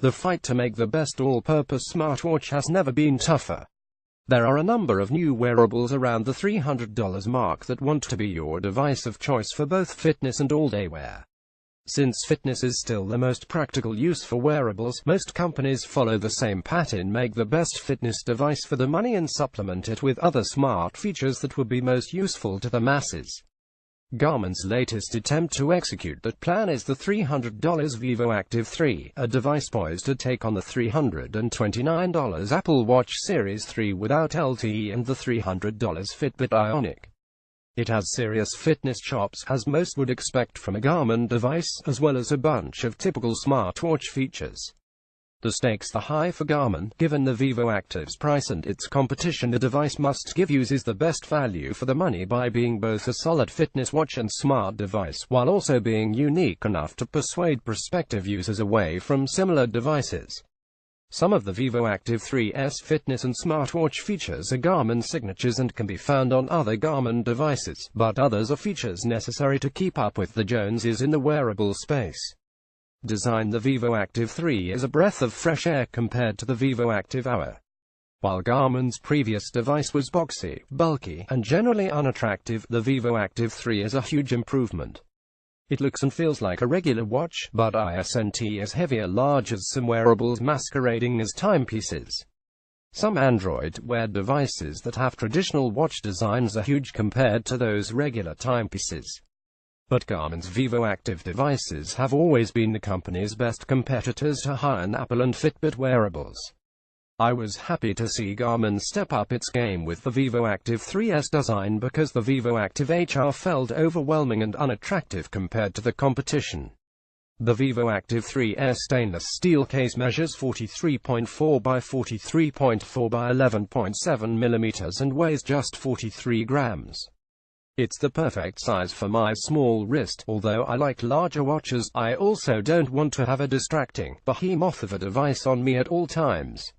The fight to make the best all-purpose smartwatch has never been tougher. There are a number of new wearables around the $300 mark that want to be your device of choice for both fitness and all-day wear. Since fitness is still the most practical use for wearables, most companies follow the same pattern: make the best fitness device for the money and supplement it with other smart features that would be most useful to the masses. Garmin's latest attempt to execute that plan is the $300 Vivoactive 3, a device poised to take on the $329 Apple Watch Series 3 without LTE and the $300 Fitbit Ionic. It has serious fitness chops, as most would expect from a Garmin device, as well as a bunch of typical smartwatch features. The stakes are high for Garmin. Given the Vivoactive's price and its competition, the device must give users the best value for the money by being both a solid fitness watch and smart device, while also being unique enough to persuade prospective users away from similar devices. Some of the Vivoactive 3's fitness and smartwatch features are Garmin signatures and can be found on other Garmin devices, but others are features necessary to keep up with the Joneses in the wearable space. Design: the Vivoactive 3 is a breath of fresh air compared to the Vivoactive Hour. While Garmin's previous device was boxy, bulky, and generally unattractive, the Vivoactive 3 is a huge improvement. It looks and feels like a regular watch, but isn't as heavy or large as some wearables masquerading as timepieces. Some Android Wear devices that have traditional watch designs are huge compared to those regular timepieces. But Garmin's Vivoactive devices have always been the company's best competitors to high-end Apple and Fitbit wearables. I was happy to see Garmin step up its game with the Vivoactive 3's design, because the Vivoactive HR felt overwhelming and unattractive compared to the competition. The Vivoactive 3's stainless steel case measures 43.4 by 43.4 by 11.7 mm and weighs just 43 grams. It's the perfect size for my small wrist. Although I like larger watches, I also don't want to have a distracting behemoth of a device on me at all times.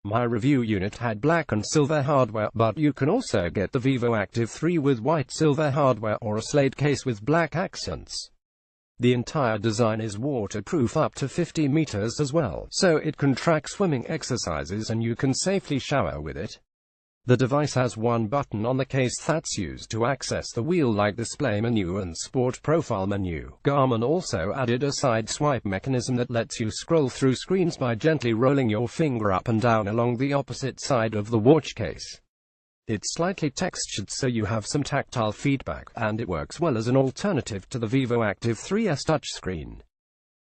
My review unit had black and silver hardware, but you can also get the Vivoactive 3 with white silver hardware or a slate case with black accents. The entire design is waterproof up to 50 meters as well, so it can track swimming exercises and you can safely shower with it. The device has one button on the case that's used to access the wheel-like display menu and sport profile menu. Garmin also added a side swipe mechanism that lets you scroll through screens by gently rolling your finger up and down along the opposite side of the watch case. It's slightly textured so you have some tactile feedback, and it works well as an alternative to the Vivoactive 3's touchscreen.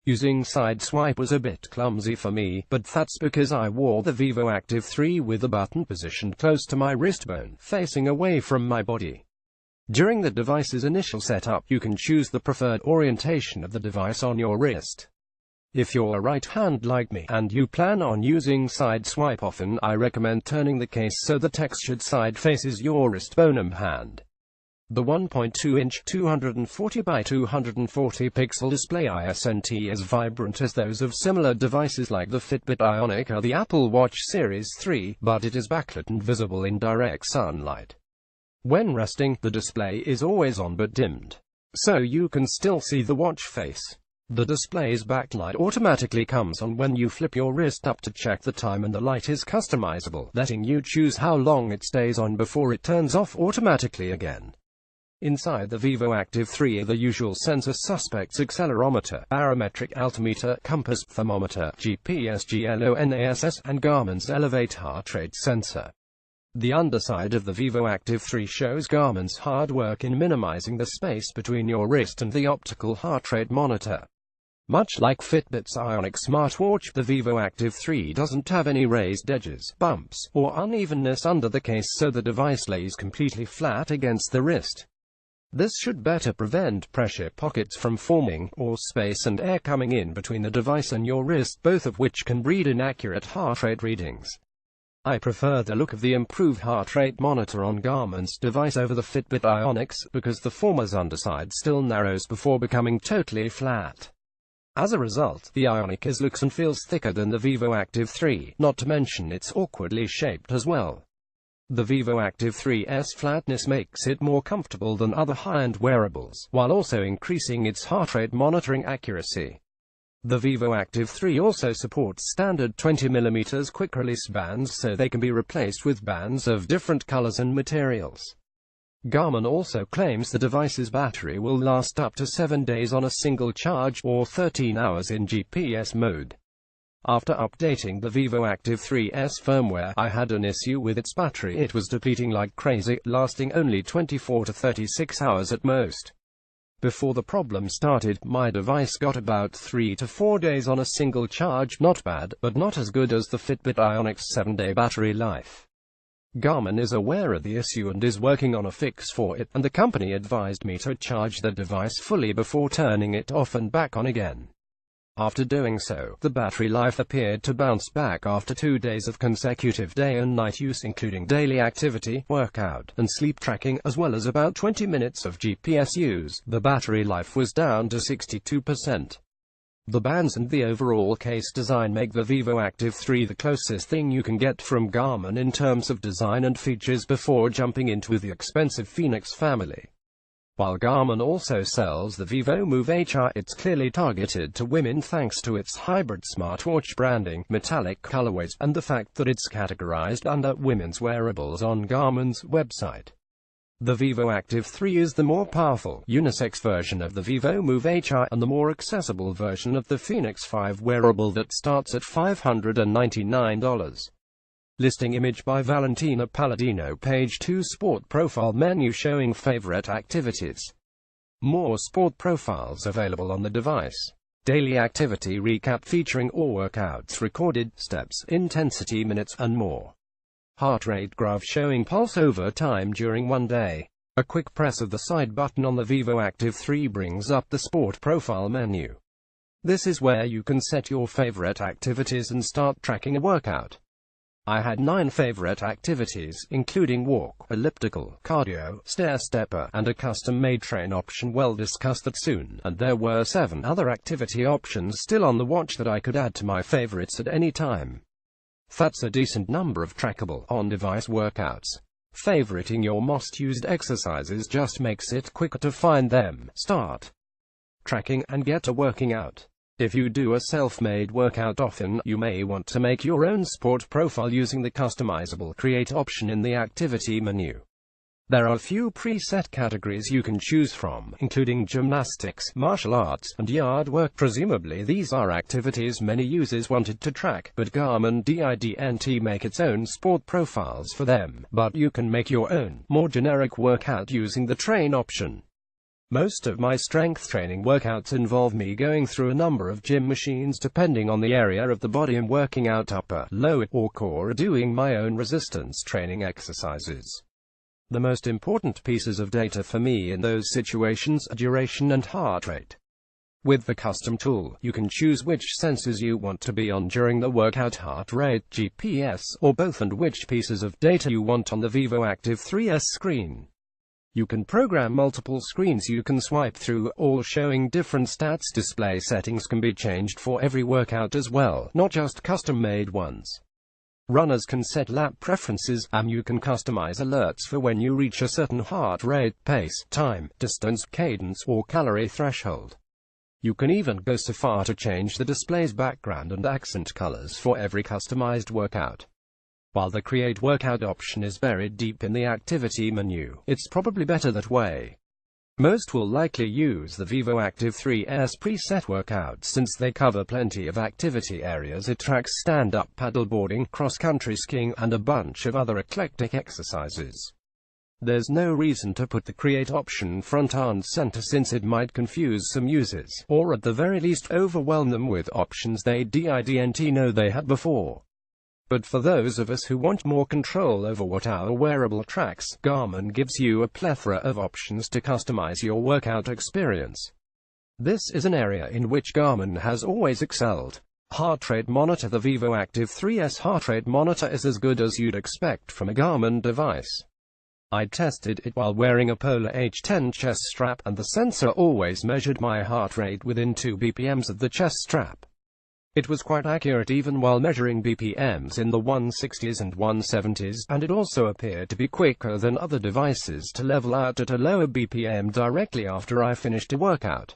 Using side swipe was a bit clumsy for me, but that's because I wore the Vivoactive 3 with the button positioned close to my wrist bone, facing away from my body. During the device's initial setup, you can choose the preferred orientation of the device on your wrist. If you're a right-hand like me, and you plan on using side swipe often, I recommend turning the case so the textured side faces your wrist bone and hand. The 1.2-inch 240 by 240 pixel display isn't as vibrant as those of similar devices like the Fitbit Ionic or the Apple Watch Series 3, but it is backlit and visible in direct sunlight. When resting, the display is always on but dimmed, so you can still see the watch face. The display's backlight automatically comes on when you flip your wrist up to check the time, and the light is customizable, letting you choose how long it stays on before it turns off automatically again. Inside the Vivoactive 3 are the usual sensor suspects: accelerometer, barometric altimeter, compass, thermometer, GPS, GLONASS, and Garmin's Elevate heart rate sensor. The underside of the Vivoactive 3 shows Garmin's hard work in minimizing the space between your wrist and the optical heart rate monitor. Much like Fitbit's Ionic smartwatch, the Vivoactive 3 doesn't have any raised edges, bumps, or unevenness under the case, so the device lays completely flat against the wrist. This should better prevent pressure pockets from forming, or space and air coming in between the device and your wrist, both of which can breed inaccurate heart rate readings. I prefer the look of the improved heart rate monitor on Garmin's device over the Fitbit Ionics, because the former's underside still narrows before becoming totally flat. As a result, the Ionic looks and feels thicker than the Vivoactive 3, not to mention it's awkwardly shaped as well. The Vivoactive 3's flatness makes it more comfortable than other high-end wearables, while also increasing its heart rate monitoring accuracy. The Vivoactive 3 also supports standard 20mm quick release bands, so they can be replaced with bands of different colors and materials. Garmin also claims the device's battery will last up to 7 days on a single charge, or 13 hours in GPS mode. After updating the Vivoactive 3's firmware, I had an issue with its battery. It was depleting like crazy, lasting only 24 to 36 hours at most. Before the problem started, my device got about 3 to 4 days on a single charge. Not bad, but not as good as the Fitbit Ionix 7-day battery life. Garmin is aware of the issue and is working on a fix for it, and the company advised me to charge the device fully before turning it off and back on again. After doing so, the battery life appeared to bounce back after 2 days of consecutive day and night use, including daily activity, workout, and sleep tracking, as well as about 20 minutes of GPS use. The battery life was down to 62%. The bands and the overall case design make the Vivoactive 3 the closest thing you can get from Garmin in terms of design and features before jumping into the expensive Fenix family. While Garmin also sells the Vivomove HR, it's clearly targeted to women thanks to its hybrid smartwatch branding, metallic colorways, and the fact that it's categorized under women's wearables on Garmin's website. The Vivoactive 3 is the more powerful, unisex version of the Vivomove HR, and the more accessible version of the Fenix 5 wearable that starts at $599. Listing image by Valentina Palladino. Page 2. Sport profile menu showing favorite activities. More sport profiles available on the device. Daily activity recap featuring all workouts recorded, steps, intensity, minutes, and more. Heart rate graph showing pulse over time during one day. A quick press of the side button on the Vivoactive 3 brings up the sport profile menu. This is where you can set your favorite activities and start tracking a workout. I had 9 favorite activities, including walk, elliptical, cardio, stair-stepper, and a custom-made train option. Well, discuss that soon. And there were 7 other activity options still on the watch that I could add to my favorites at any time. That's a decent number of trackable, on-device workouts. Favoriting your most used exercises just makes it quicker to find them, start tracking, and get to working out. If you do a self-made workout often, you may want to make your own sport profile using the customizable Create option in the activity menu. There are a few preset categories you can choose from, including gymnastics, martial arts, and yard work. Presumably these are activities many users wanted to track, but Garmin didn't make its own sport profiles for them. But you can make your own, more generic workout using the train option. Most of my strength training workouts involve me going through a number of gym machines depending on the area of the body and working out upper, lower, or core, or doing my own resistance training exercises. The most important pieces of data for me in those situations are duration and heart rate. With the custom tool, you can choose which sensors you want to be on during the workout, heart rate, GPS, or both, and which pieces of data you want on the Vivoactive 3's screen. You can program multiple screens you can swipe through, all showing different stats. Display settings can be changed for every workout as well, not just custom-made ones. Runners can set lap preferences, and you can customize alerts for when you reach a certain heart rate, pace, time, distance, cadence, or calorie threshold. You can even go so far to change the display's background and accent colors for every customized workout. While the Create Workout option is buried deep in the activity menu, it's probably better that way. Most will likely use the Vivoactive 3's preset workouts since they cover plenty of activity areas. It tracks stand-up paddleboarding, cross-country skiing, and a bunch of other eclectic exercises. There's no reason to put the Create option front and center since it might confuse some users, or at the very least overwhelm them with options they didn't know they had before. But for those of us who want more control over what our wearable tracks, Garmin gives you a plethora of options to customize your workout experience. This is an area in which Garmin has always excelled. Heart rate monitor. The Vivoactive 3's heart rate monitor is as good as you'd expect from a Garmin device. I tested it while wearing a Polar H10 chest strap, and the sensor always measured my heart rate within 2 BPMs of the chest strap. It was quite accurate even while measuring BPMs in the 160s and 170s, and it also appeared to be quicker than other devices to level out at a lower BPM directly after I finished a workout.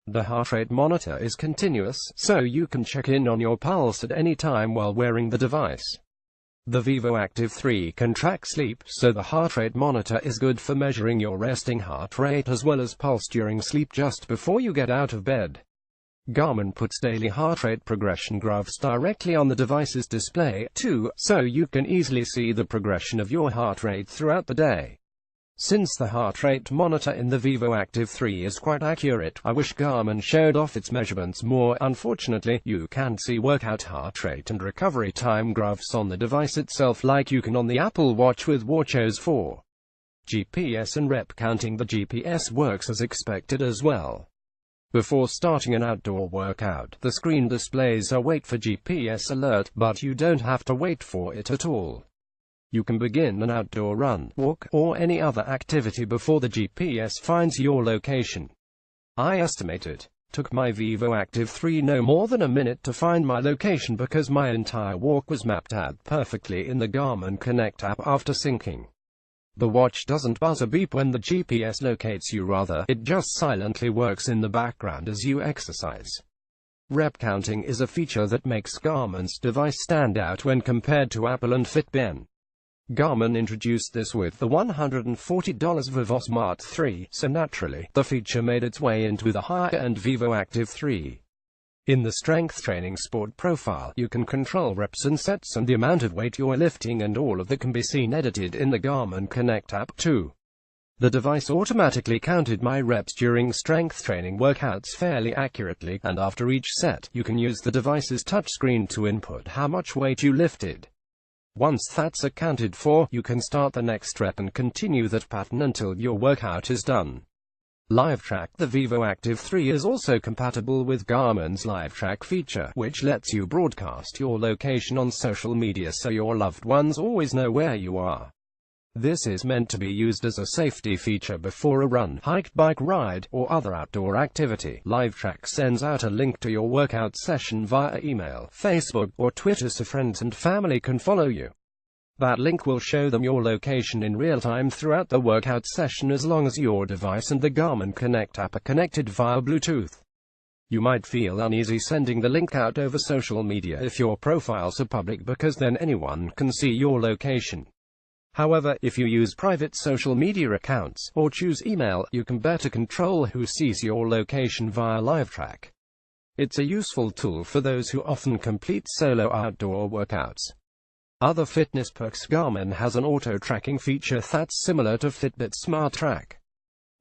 The heart rate monitor is continuous, so you can check in on your pulse at any time while wearing the device. The Vivoactive 3 can track sleep, so the heart rate monitor is good for measuring your resting heart rate as well as pulse during sleep just before you get out of bed. Garmin puts daily heart rate progression graphs directly on the device's display, too, so you can easily see the progression of your heart rate throughout the day. Since the heart rate monitor in the Vivoactive 3 is quite accurate, I wish Garmin showed off its measurements more. Unfortunately, you can't see workout heart rate and recovery time graphs on the device itself like you can on the Apple Watch with WatchOS 4. GPS and rep counting. The GPS works as expected as well. Before starting an outdoor workout, the screen displays a wait for GPS alert, but you don't have to wait for it at all. You can begin an outdoor run, walk, or any other activity before the GPS finds your location. I estimate it took my Vivoactive 3 no more than a minute to find my location because my entire walk was mapped out perfectly in the Garmin Connect app after syncing. The watch doesn't buzz or beep when the GPS locates you, rather, it just silently works in the background as you exercise. Rep counting is a feature that makes Garmin's device stand out when compared to Apple and Fitbit. Garmin introduced this with the $140 Vivosmart 3, so naturally, the feature made its way into the higher-end Vivoactive 3. In the strength training sport profile, you can control reps and sets and the amount of weight you're lifting, and all of that can be seen edited in the Garmin Connect app too. The device automatically counted my reps during strength training workouts fairly accurately, and after each set, you can use the device's touchscreen to input how much weight you lifted. Once that's accounted for, you can start the next rep and continue that pattern until your workout is done. LiveTrack. The Vivoactive 3 is also compatible with Garmin's LiveTrack feature, which lets you broadcast your location on social media so your loved ones always know where you are. This is meant to be used as a safety feature before a run, hike, bike ride, or other outdoor activity. LiveTrack sends out a link to your workout session via email, Facebook, or Twitter so friends and family can follow you. That link will show them your location in real time throughout the workout session as long as your device and the Garmin Connect app are connected via Bluetooth. You might feel uneasy sending the link out over social media if your profiles are public, because then anyone can see your location. However, if you use private social media accounts, or choose email, you can better control who sees your location via LiveTrack. It's a useful tool for those who often complete solo outdoor workouts. Other fitness perks. Garmin has an auto-tracking feature that's similar to Fitbit's Smart Track.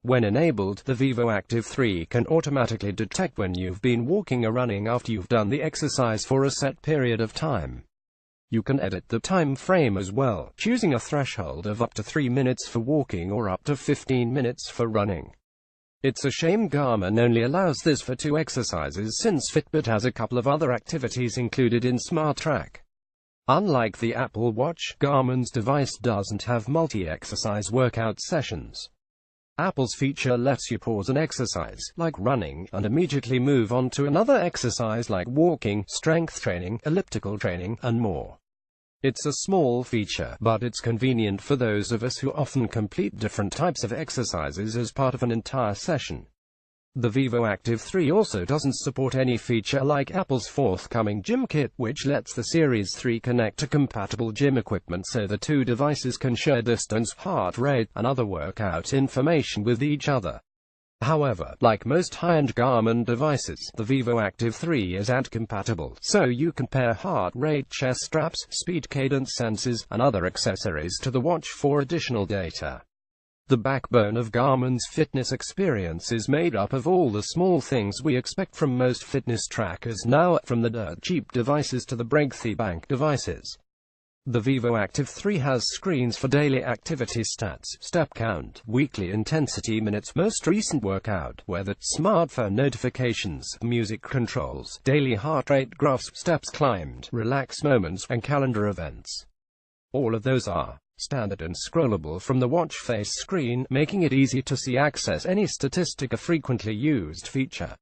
When enabled, the Vivoactive 3 can automatically detect when you've been walking or running after you've done the exercise for a set period of time. You can edit the time frame as well, choosing a threshold of up to 3 minutes for walking or up to 15 minutes for running. It's a shame Garmin only allows this for 2 exercises, since Fitbit has a couple of other activities included in Smart Track. Unlike the Apple Watch, Garmin's device doesn't have multi-exercise workout sessions. Apple's feature lets you pause an exercise, like running, and immediately move on to another exercise like walking, strength training, elliptical training, and more. It's a small feature, but it's convenient for those of us who often complete different types of exercises as part of an entire session. The Vivoactive 3 also doesn't support any feature like Apple's forthcoming Gym Kit, which lets the Series 3 connect to compatible gym equipment so the 2 devices can share distance, heart rate, and other workout information with each other. However, like most high-end Garmin devices, the Vivoactive 3 is ANT-compatible, so you can pair heart rate, chest straps, speed cadence sensors, and other accessories to the watch for additional data. The backbone of Garmin's fitness experience is made up of all the small things we expect from most fitness trackers now, from the dirt-cheap devices to the breakthrough bank devices. The Vivoactive 3 has screens for daily activity stats, step count, weekly intensity minutes, most recent workout, weather, smartphone notifications, music controls, daily heart rate graphs, steps climbed, relax moments, and calendar events. All of those are standard and scrollable from the watch face screen, making it easy to see access any statistic, a frequently used feature.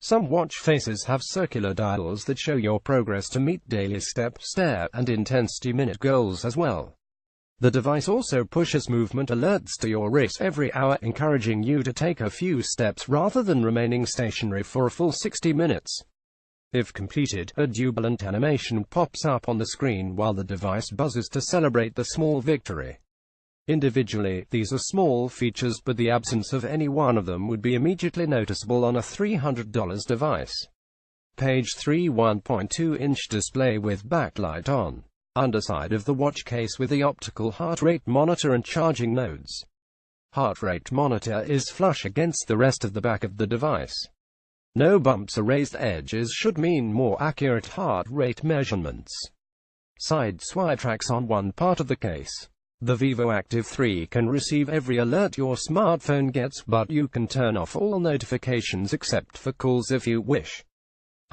Some watch faces have circular dials that show your progress to meet daily step, and intensity minute goals as well. The device also pushes movement alerts to your wrist every hour, encouraging you to take a few steps rather than remaining stationary for a full 60 minutes. If completed, a jubilant animation pops up on the screen while the device buzzes to celebrate the small victory. Individually, these are small features, but the absence of any one of them would be immediately noticeable on a $300 device. Page 3. 1.2-inch display with backlight on. Underside of the watch case with the optical heart rate monitor and charging nodes. Heart rate monitor is flush against the rest of the back of the device. No bumps or raised edges should mean more accurate heart rate measurements. Side swipe tracks on one part of the case. The Vivoactive 3 can receive every alert your smartphone gets, but you can turn off all notifications except for calls if you wish.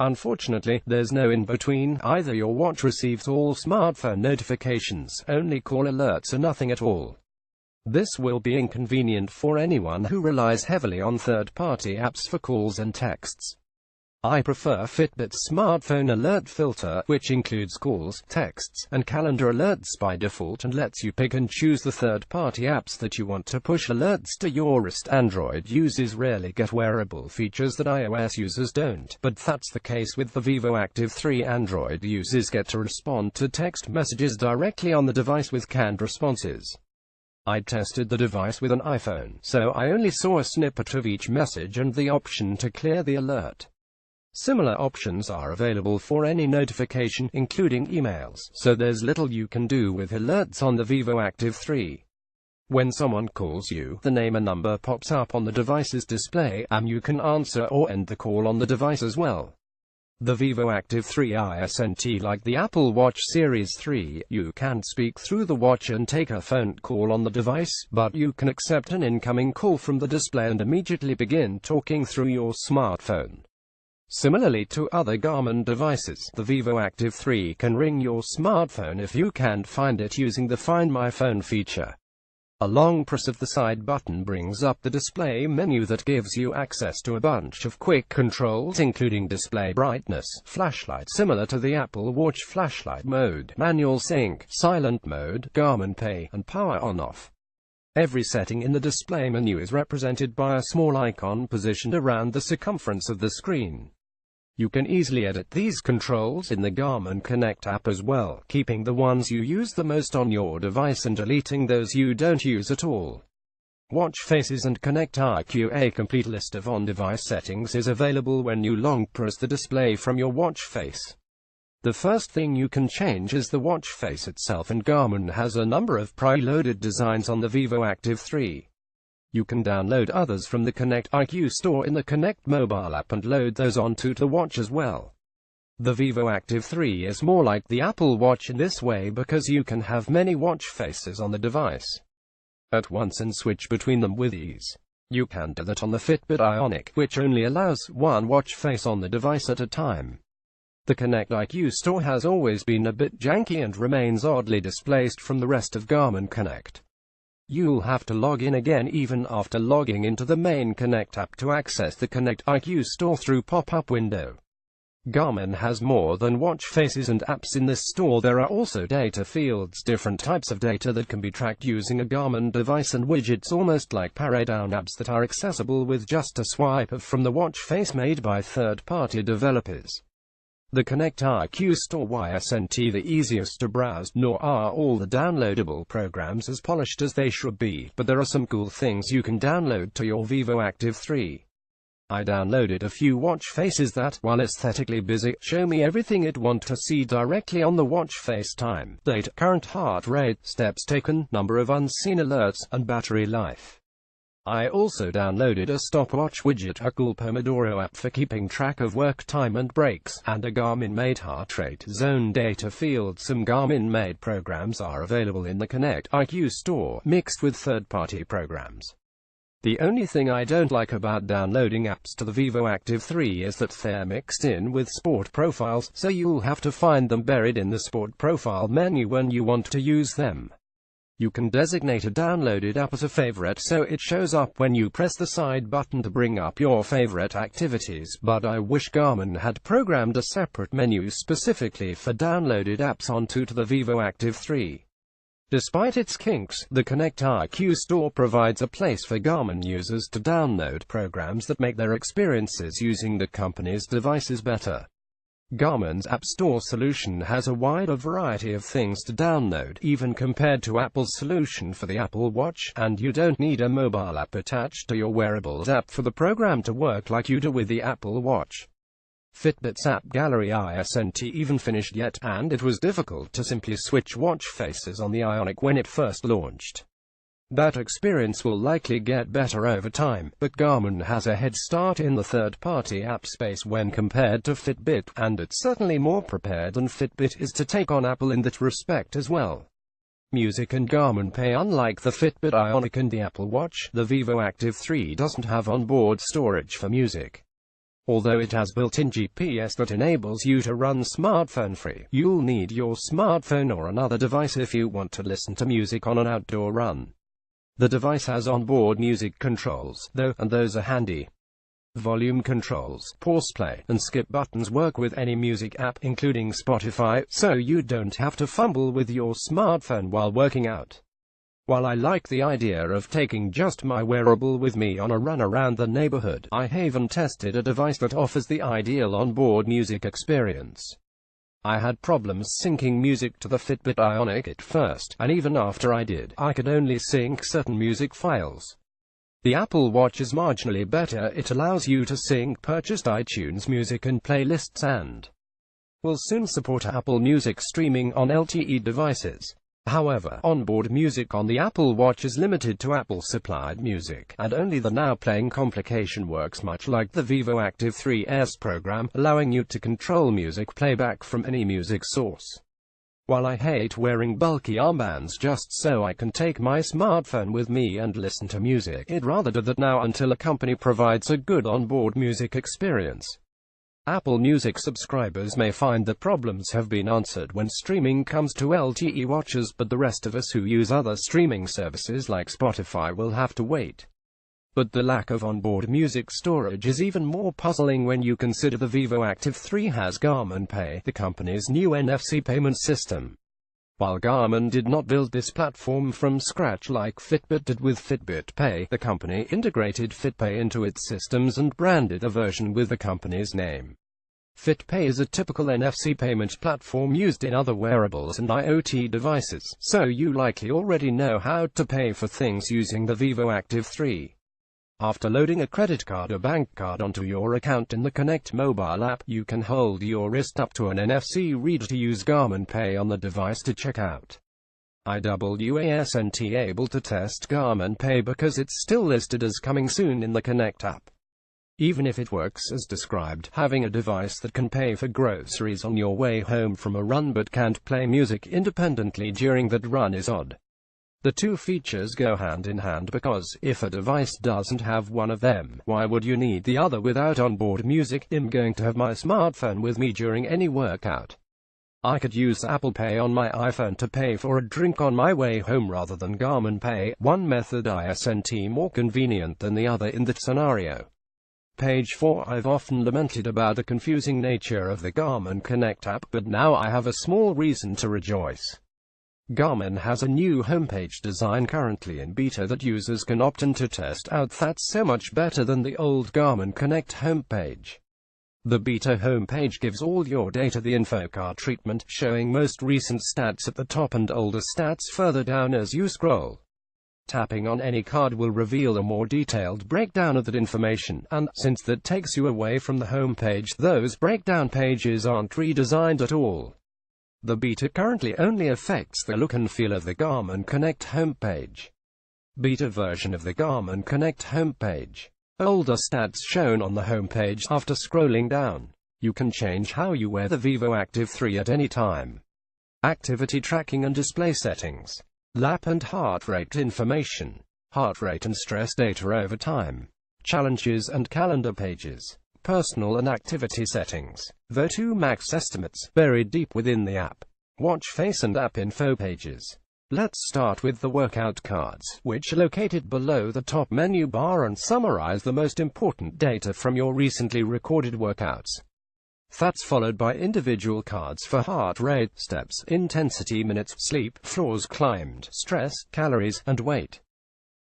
Unfortunately, there's no in-between. Either your watch receives all smartphone notifications, only call alerts, or nothing at all. This will be inconvenient for anyone who relies heavily on third-party apps for calls and texts. I prefer Fitbit's smartphone alert filter, which includes calls, texts, and calendar alerts by default and lets you pick and choose the third-party apps that you want to push alerts to your wrist. Android users rarely get wearable features that iOS users don't, but that's the case with the Vivoactive 3. Android users get to respond to text messages directly on the device with canned responses. I tested the device with an iPhone, so I only saw a snippet of each message and the option to clear the alert. Similar options are available for any notification, including emails, so there's little you can do with alerts on the Vivoactive 3. When someone calls you, the name and number pops up on the device's display, and you can answer or end the call on the device as well. The Vivoactive 3 isn't like the Apple Watch Series 3. You can't speak through the watch and take a phone call on the device, but you can accept an incoming call from the display and immediately begin talking through your smartphone. Similarly to other Garmin devices, the Vivoactive 3 can ring your smartphone if you can't find it using the Find My Phone feature. A long press of the side button brings up the display menu that gives you access to a bunch of quick controls, including display brightness, flashlight similar to the Apple Watch flashlight mode, manual sync, silent mode, Garmin Pay, and power on-off. Every setting in the display menu is represented by a small icon positioned around the circumference of the screen. You can easily edit these controls in the Garmin Connect app as well, keeping the ones you use the most on your device and deleting those you don't use at all. Watch faces and Connect IQ. A complete list of on-device settings is available when you long press the display from your watch face. The first thing you can change is the watch face itself, and Garmin has a number of pre-loaded designs on the Vivoactive 3. You can download others from the Connect IQ store in the Connect mobile app and load those onto the watch as well. The Vivoactive 3 is more like the Apple Watch in this way because you can have many watch faces on the device at once and switch between them with ease. You can do that on the Fitbit Ionic, which only allows one watch face on the device at a time. The Connect IQ store has always been a bit janky and remains oddly displaced from the rest of Garmin Connect. You'll have to log in again even after logging into the main Connect app to access the Connect IQ store through pop-up window. Garmin has more than watch faces and apps in this store. There are also data fields, different types of data that can be tracked using a Garmin device, and widgets almost like parade-down apps that are accessible with just a swipe from the watch face made by third-party developers. The Connect IQ store isn't the easiest to browse, nor are all the downloadable programs as polished as they should be, but there are some cool things you can download to your Vivoactive 3. I downloaded a few watch faces that, while aesthetically busy, show me everything I'd want to see directly on the watch face: time, date, current heart rate, steps taken, number of unseen alerts, and battery life. I also downloaded a stopwatch widget, a cool Pomodoro app for keeping track of work time and breaks, and a Garmin-made heart rate zone data field. Some Garmin-made programs are available in the Connect IQ store, mixed with third-party programs. The only thing I don't like about downloading apps to the Vivoactive 3 is that they're mixed in with sport profiles, so you'll have to find them buried in the sport profile menu when you want to use them. You can designate a downloaded app as a favorite so it shows up when you press the side button to bring up your favorite activities, but I wish Garmin had programmed a separate menu specifically for downloaded apps onto the Vivoactive 3. Despite its kinks, the Connect IQ store provides a place for Garmin users to download programs that make their experiences using the company's devices better. Garmin's App Store solution has a wider variety of things to download, even compared to Apple's solution for the Apple Watch, and you don't need a mobile app attached to your wearables app for the program to work like you do with the Apple Watch. Fitbit's app gallery isn't even finished yet, and it was difficult to simply switch watch faces on the Ionic when it first launched. That experience will likely get better over time, but Garmin has a head start in the third-party app space when compared to Fitbit, and it's certainly more prepared than Fitbit is to take on Apple in that respect as well. Music and Garmin Pay. Unlike the Fitbit Ionic and the Apple Watch, the Vivoactive 3 doesn't have onboard storage for music. Although it has built-in GPS that enables you to run smartphone-free, you'll need your smartphone or another device if you want to listen to music on an outdoor run. The device has onboard music controls, though, and those are handy. Volume controls, pause, play, and skip buttons work with any music app, including Spotify, so you don't have to fumble with your smartphone while working out. While I like the idea of taking just my wearable with me on a run around the neighborhood, I haven't tested a device that offers the ideal onboard music experience. I had problems syncing music to the Fitbit Ionic at first, and even after I did, I could only sync certain music files. The Apple Watch is marginally better. It allows you to sync purchased iTunes music and playlists and will soon support Apple Music streaming on LTE devices. However, onboard music on the Apple Watch is limited to Apple-supplied music, and only the now playing complication works much like the Vivoactive 3's program, allowing you to control music playback from any music source. While I hate wearing bulky armbands just so I can take my smartphone with me and listen to music, I'd rather do that now until a company provides a good onboard music experience. Apple Music subscribers may find that problems have been answered when streaming comes to LTE watches, but the rest of us who use other streaming services like Spotify will have to wait. But the lack of onboard music storage is even more puzzling when you consider the Vivoactive 3 has Garmin Pay, the company's new NFC payment system. While Garmin did not build this platform from scratch like Fitbit did with Fitbit Pay, the company integrated FitPay into its systems and branded a version with the company's name. FitPay is a typical NFC payment platform used in other wearables and IoT devices, so you likely already know how to pay for things using the Vivoactive 3. After loading a credit card or bank card onto your account in the Connect mobile app, you can hold your wrist up to an NFC reader to use Garmin Pay on the device to check out. I wasn't able to test Garmin Pay because it's still listed as coming soon in the Connect app. Even if it works as described, having a device that can pay for groceries on your way home from a run but can't play music independently during that run is odd. The two features go hand in hand because, if a device doesn't have one of them, why would you need the other without onboard music? I'm going to have my smartphone with me during any workout. I could use Apple Pay on my iPhone to pay for a drink on my way home rather than Garmin Pay. One method isn't more convenient than the other in that scenario. Page 4. I've often lamented about the confusing nature of the Garmin Connect app, but now I have a small reason to rejoice. Garmin has a new homepage design currently in beta that users can opt in to test out. That's so much better than the old Garmin Connect homepage. The beta homepage gives all your data the info card treatment, showing most recent stats at the top and older stats further down as you scroll. Tapping on any card will reveal a more detailed breakdown of that information, and, since that takes you away from the homepage, those breakdown pages aren't redesigned at all. The beta currently only affects the look and feel of the Garmin Connect homepage. Beta version of the Garmin Connect homepage. Older stats shown on the homepage. After scrolling down, you can change how you wear the Vivoactive 3 at any time. Activity tracking and display settings. Lap and heart rate information. Heart rate and stress data over time. Challenges and calendar pages. Personal and activity settings. VO2 max estimates, buried deep within the app. Watch face and app info pages. Let's start with the workout cards, which are located below the top menu bar and summarize the most important data from your recently recorded workouts. That's followed by individual cards for heart rate, steps, intensity, minutes, sleep, floors climbed, stress, calories, and weight.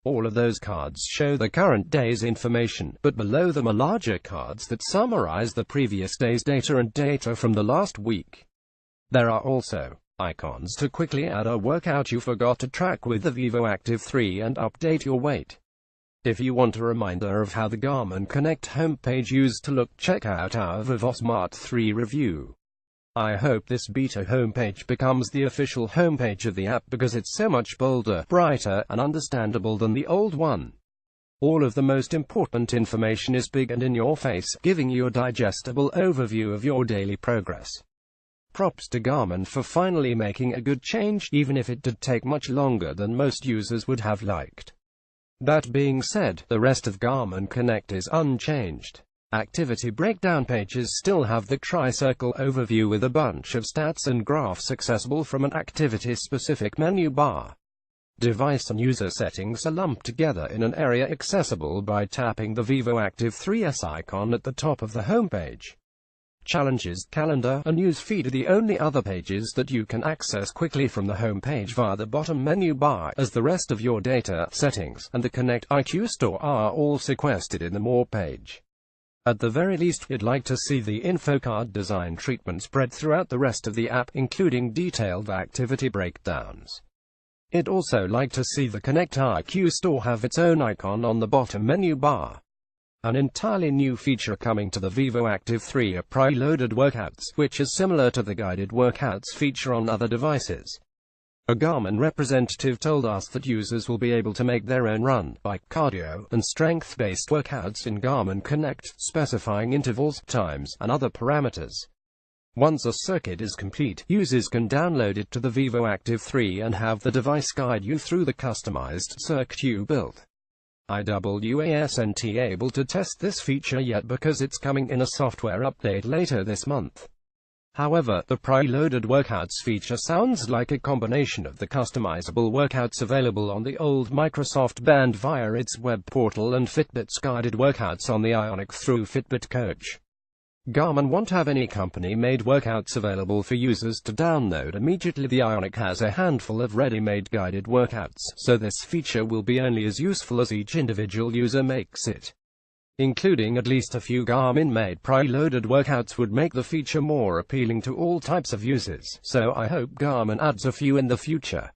All of those cards show the current day's information, but below them are larger cards that summarize the previous day's data and data from the last week. There are also icons to quickly add a workout you forgot to track with the Vivoactive 3 and update your weight. If you want a reminder of how the Garmin Connect homepage used to look, check out our Vivosmart 3 review. I hope this beta homepage becomes the official homepage of the app because it's so much bolder, brighter, and understandable than the old one. All of the most important information is big and in your face, giving you a digestible overview of your daily progress. Props to Garmin for finally making a good change, even if it did take much longer than most users would have liked. That being said, the rest of Garmin Connect is unchanged. Activity breakdown pages still have the tri-circle overview with a bunch of stats and graphs accessible from an activity-specific menu bar. Device and user settings are lumped together in an area accessible by tapping the Vivoactive 3's icon at the top of the homepage. Challenges, calendar, and news feed are the only other pages that you can access quickly from the homepage via the bottom menu bar, as the rest of your data, settings, and the Connect IQ store are all sequestered in the More page. At the very least, we'd like to see the info card design treatment spread throughout the rest of the app, including detailed activity breakdowns. I'd also like to see the Connect IQ store have its own icon on the bottom menu bar. An entirely new feature coming to the Vivoactive 3 are preloaded workouts, which is similar to the guided workouts feature on other devices. A Garmin representative told us that users will be able to make their own run, bike, cardio, and strength-based workouts in Garmin Connect, specifying intervals, times, and other parameters. Once a circuit is complete, users can download it to the Vivoactive 3 and have the device guide you through the customized circuit you built. I wasn't able to test this feature yet because it's coming in a software update later this month. However, the preloaded workouts feature sounds like a combination of the customizable workouts available on the old Microsoft Band via its web portal and Fitbit's guided workouts on the Ionic through Fitbit Coach. Garmin won't have any company-made workouts available for users to download immediately. The Ionic has a handful of ready-made guided workouts, so this feature will be only as useful as each individual user makes it. Including at least a few Garmin-made preloaded workouts would make the feature more appealing to all types of users, so I hope Garmin adds a few in the future.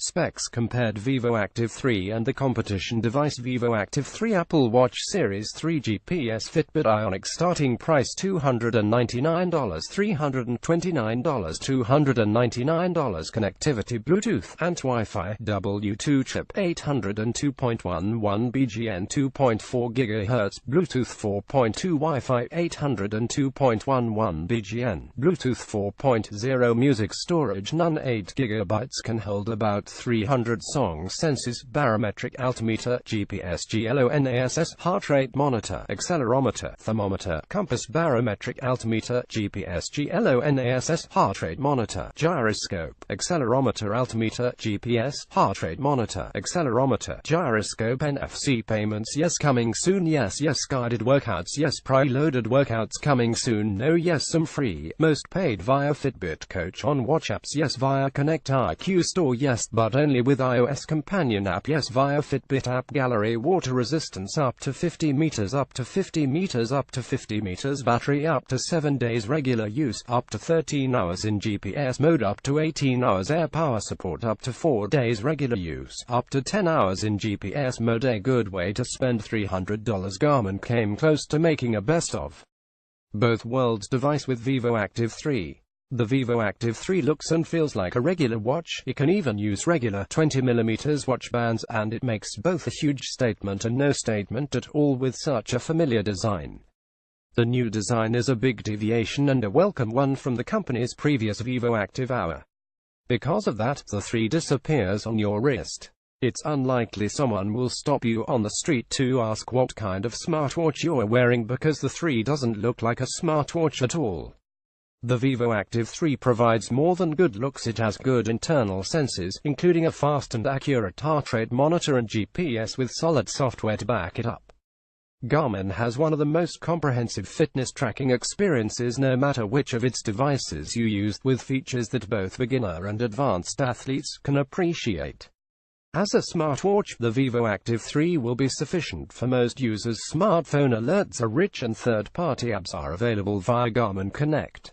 Specs compared Vivoactive 3 and the competition device Vivoactive 3 Apple Watch Series 3 GPS Fitbit Ionic starting price $299, $329, $299 connectivity Bluetooth and Wi-Fi W2 chip 802.11 BGN 2.4 GHz Bluetooth 4.2 Wi-Fi 802.11 BGN Bluetooth 4.0 music storage none 8 GB can hold about 300 songs senses barometric altimeter GPS GLONASS heart rate monitor accelerometer thermometer compass barometric altimeter GPS GLONASS heart rate monitor gyroscope accelerometer altimeter GPS heart rate monitor accelerometer gyroscope NFC payments yes coming soon yes guided workouts yes preloaded workouts coming soon no yes some free most paid via Fitbit Coach on watch apps yes via Connect IQ store yes but only with iOS companion app yes via Fitbit app gallery water resistance up to 50 meters up to 50 meters up to 50 meters battery up to 7 days regular use up to 13 hours in GPS mode up to 18 hours air power support up to 4 days regular use up to 10 hours in GPS mode a good way to spend $300. Garmin came close to making a best of both worlds device with Vivoactive 3. The Vivoactive 3 looks and feels like a regular watch. It can even use regular 20mm watch bands, and it makes both a huge statement and no statement at all with such a familiar design. The new design is a big deviation and a welcome one from the company's previous Vivoactive Hour. Because of that, the 3 disappears on your wrist. It's unlikely someone will stop you on the street to ask what kind of smartwatch you're wearing because the 3 doesn't look like a smartwatch at all. The Vivoactive 3 provides more than good looks. It has good internal sensors, including a fast and accurate heart rate monitor and GPS with solid software to back it up. Garmin has one of the most comprehensive fitness tracking experiences no matter which of its devices you use, with features that both beginner and advanced athletes can appreciate. As a smartwatch, the Vivoactive 3 will be sufficient for most users. Smartphone alerts are rich and third-party apps are available via Garmin Connect.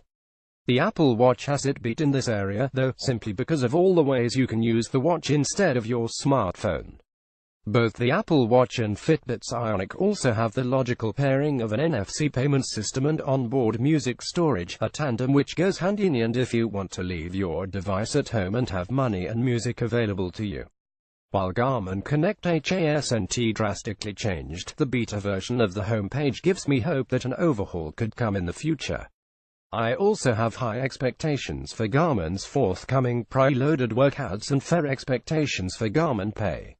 The Apple Watch has it beat in this area, though, simply because of all the ways you can use the watch instead of your smartphone. Both the Apple Watch and Fitbit's Ionic also have the logical pairing of an NFC payment system and onboard music storage, a tandem which goes hand in hand if you want to leave your device at home and have money and music available to you. While Garmin Connect HASNT drastically changed the beta version of the homepage, gives me hope that an overhaul could come in the future. I also have high expectations for Garmin's forthcoming preloaded workouts and fair expectations for Garmin Pay.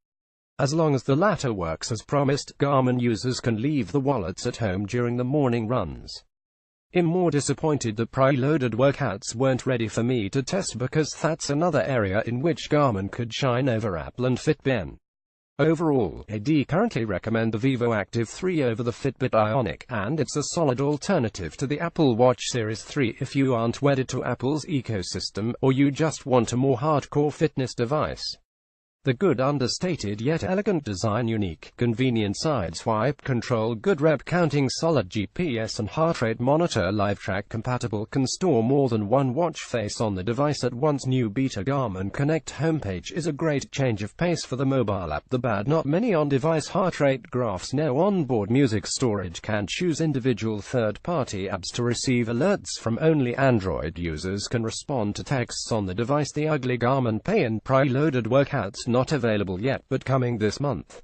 As long as the latter works as promised, Garmin users can leave the wallets at home during the morning runs. I'm more disappointed that preloaded workouts weren't ready for me to test, because that's another area in which Garmin could shine over Apple and Fitbit. Overall, I'd currently recommend the Vivoactive 3 over the Fitbit Ionic, and it's a solid alternative to the Apple Watch Series 3 if you aren't wedded to Apple's ecosystem, or you just want a more hardcore fitness device. The good understated yet elegant design, unique, convenient side swipe control, good rep counting, solid GPS and heart rate monitor, live track compatible, can store more than one watch face on the device at once. New beta Garmin Connect homepage is a great change of pace for the mobile app. The bad, not many on-device heart rate graphs, no onboard music storage, can't choose individual third-party apps to receive alerts from, only Android users can respond to texts on the device. The ugly Garmin Pay and preloaded workouts not available yet, but coming this month.